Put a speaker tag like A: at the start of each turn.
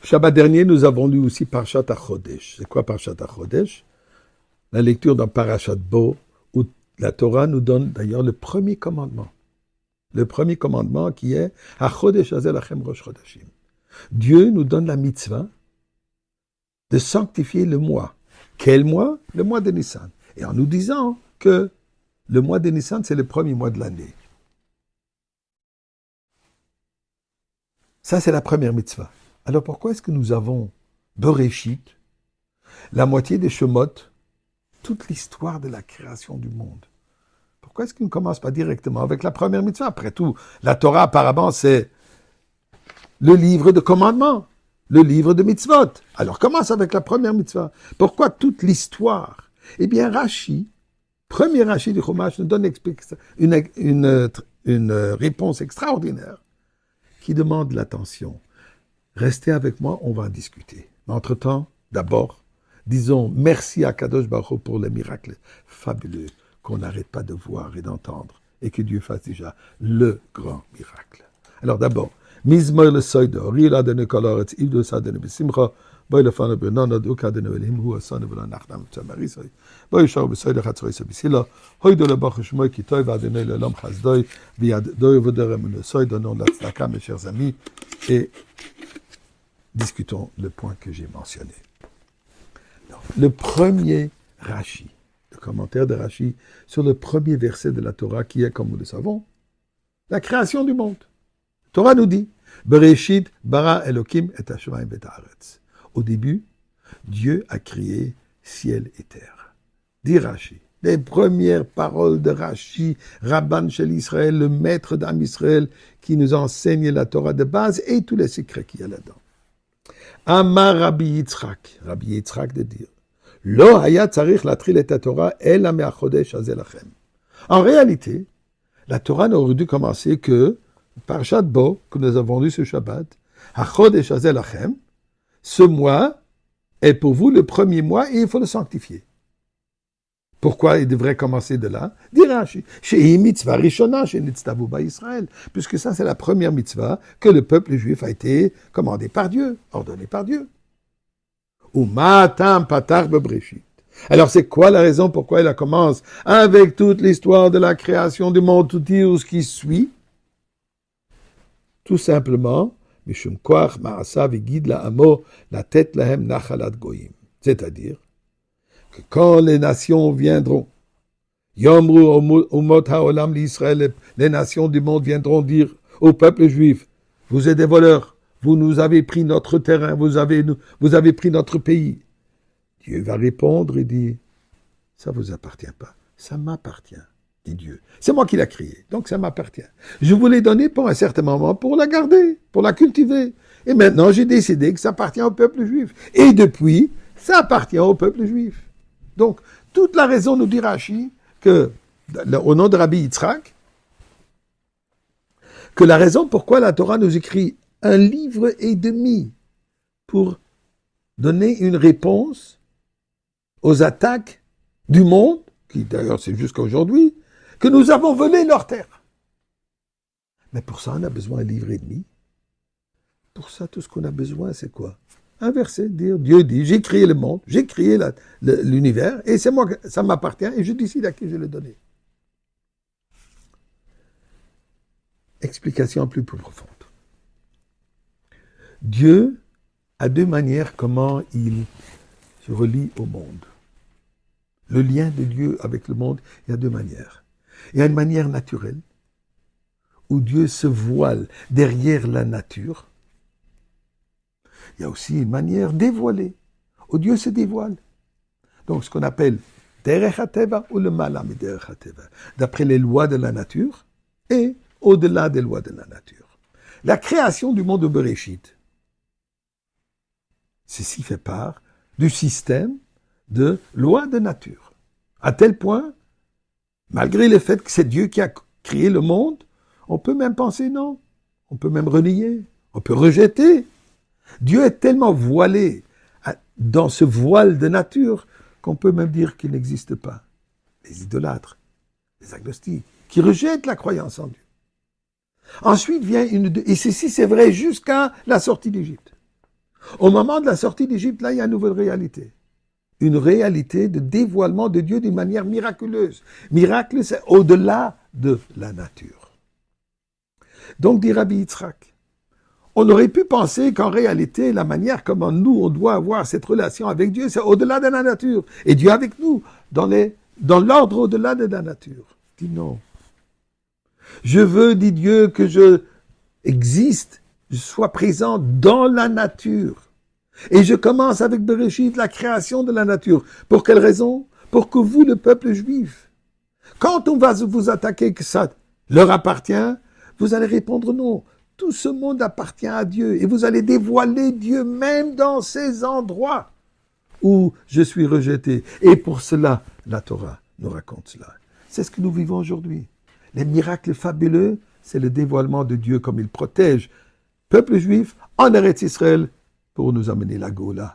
A: Shabbat dernier, nous avons lu aussi Parshat HaChodesh. C'est quoi Parshat HaChodesh? La lecture dans Parashat Bo, où la Torah nous donne d'ailleurs le premier commandement. Le premier commandement qui est HaChodesh Hazeh Lachem Rosh Chodashim. Dieu nous donne la mitzvah de sanctifier le mois. Quel mois? Le mois de Nissan. Et en nous disant que le mois de Nissan, c'est le premier mois de l'année. Ça, c'est la première mitzvah. Alors pourquoi est-ce que nous avons Bereshit, la moitié des Shemot, toute l'histoire de la création du monde? Pourquoi est-ce qu'on ne commence pas directement avec la première mitzvah? Après tout, la Torah, apparemment, c'est le livre de commandements, le livre de mitzvot. Alors commence avec la première mitzvah. Pourquoi toute l'histoire? Eh bien, Rashi, premier Rashi du Chumash, nous donne une réponse extraordinaire qui demande l'attention. Restez avec moi, on va en discuter. Mais entre-temps, d'abord, disons merci à Kadosh Baruch Hu pour les miracles fabuleux qu'on n'arrête pas de voir et d'entendre, et que Dieu fasse déjà le grand miracle. Alors d'abord, Mizmor le Soido, Rila de Nekoloretz, Ivdo Sadene Besimcha, Boy le Fana Benana, Duka de Noelim, Hu Asane Bela Nachnam Tzamarisoi, Boy Shar Besoide Chatsoy Sabisila, Hoydo le Baruch Shmoy Kitoy, Vadene le Lam Chazdoy, Viad Doy Voderem le Soido, non la Tzaka, mes chers amis, et discutons le point que j'ai mentionné. Donc, le premier Rashi, le commentaire de Rashi sur le premier verset de la Torah qui est, comme nous le savons, la création du monde. La Torah nous dit, Bereshit bara Elokim et Hashemayim et haaretz. Au début, Dieu a créé ciel et terre. Dit Rashi. Les premières paroles de Rashi, Rabban Shel Israël, le maître d'Am Israël, qui nous enseigne la Torah de base et tous les secrets qu'il y a là-dedans. Amar Rabbi Yitzhak de dire, Lo haya tzarich latril et Torah ela me'achodesh hazeh lachem. En réalité, la Torah n'aurait dû commencer que par Parshat Bo, que nous avons lu ce Shabbat, Hachodesh hazeh lachem, ce mois est pour vous le premier mois et il faut le sanctifier. Pourquoi il devrait commencer de là? Dira Shehi mitzvah rishona shenitztavu ba'Israël, puisque ça c'est la première mitzvah que le peuple juif a été commandé par Dieu, ordonné par Dieu. Umatam patar bebreshit. Alors c'est quoi la raison pourquoi il commence avec toute l'histoire de la création du monde, tout ce qui suit? Tout simplement, mishum koach ma'asav igid la'amo la tête lahem nachalat goyim. C'est-à-dire que quand les nations viendront, Yomru umot ha'olam l'Israël, les nations du monde viendront dire au peuple juif, vous êtes des voleurs, vous nous avez pris notre terrain, vous avez pris notre pays. Dieu va répondre et dire, ça vous appartient pas, ça m'appartient, dit Dieu. C'est moi qui l'ai créé, donc ça m'appartient. Je vous l'ai donné pour un certain moment pour la garder, pour la cultiver. Et maintenant, j'ai décidé que ça appartient au peuple juif. Et depuis, ça appartient au peuple juif. Donc, toute la raison, nous dit Rashi, que, au nom de Rabbi Yitzhak, que la raison pourquoi la Torah nous écrit un livre et demi pour donner une réponse aux attaques du monde, qui d'ailleurs c'est jusqu'à aujourd'hui, que nous avons volé leur terre. Mais pour ça, on a besoin d'un livre et demi. Pour ça, tout ce qu'on a besoin, c'est quoi? Un verset, dire, Dieu dit, j'ai créé le monde, j'ai créé l'univers, et c'est moi, ça m'appartient, et je décide à qui je le donne. Explication plus profonde. Dieu a deux manières comment il se relie au monde. Le lien de Dieu avec le monde, il y a deux manières. Il y a une manière naturelle, où Dieu se voile derrière la nature. Il y a aussi une manière dévoilée, où Dieu se dévoile. Donc ce qu'on appelle Derech HaTeva ou le Malam Derech HaTeva, d'après les lois de la nature et au-delà des lois de la nature. La création du monde de Bereshit, ceci fait part du système de lois de nature. À tel point, malgré le fait que c'est Dieu qui a créé le monde, on peut même penser non, on peut même renier, on peut rejeter. Dieu est tellement voilé dans ce voile de nature qu'on peut même dire qu'il n'existe pas. Les idolâtres, les agnostiques, qui rejettent la croyance en Dieu. Ensuite vient et ceci c'est vrai jusqu'à la sortie d'Égypte. Au moment de la sortie d'Égypte, là, il y a une nouvelle réalité. Une réalité de dévoilement de Dieu d'une manière miraculeuse. Miracle, c'est au-delà de la nature. Donc, dit Rabbi Yitzhak, on aurait pu penser qu'en réalité, la manière comment nous, on doit avoir cette relation avec Dieu, c'est au-delà de la nature. Et Dieu avec nous, dans l'ordre au-delà de la nature. Il dit non. Je veux, dit Dieu, que je existe, je sois présent dans la nature. Et je commence avec Bereshit, la création de la nature. Pour quelle raison? Pour que vous, le peuple juif, quand on va vous attaquer que ça leur appartient, vous allez répondre non. Tout ce monde appartient à Dieu. Et vous allez dévoiler Dieu même dans ces endroits où je suis rejeté. Et pour cela, la Torah nous raconte cela. C'est ce que nous vivons aujourd'hui. Les miracles fabuleux, c'est le dévoilement de Dieu comme il protège le peuple juif en Eretz Israël pour nous amener la Gola.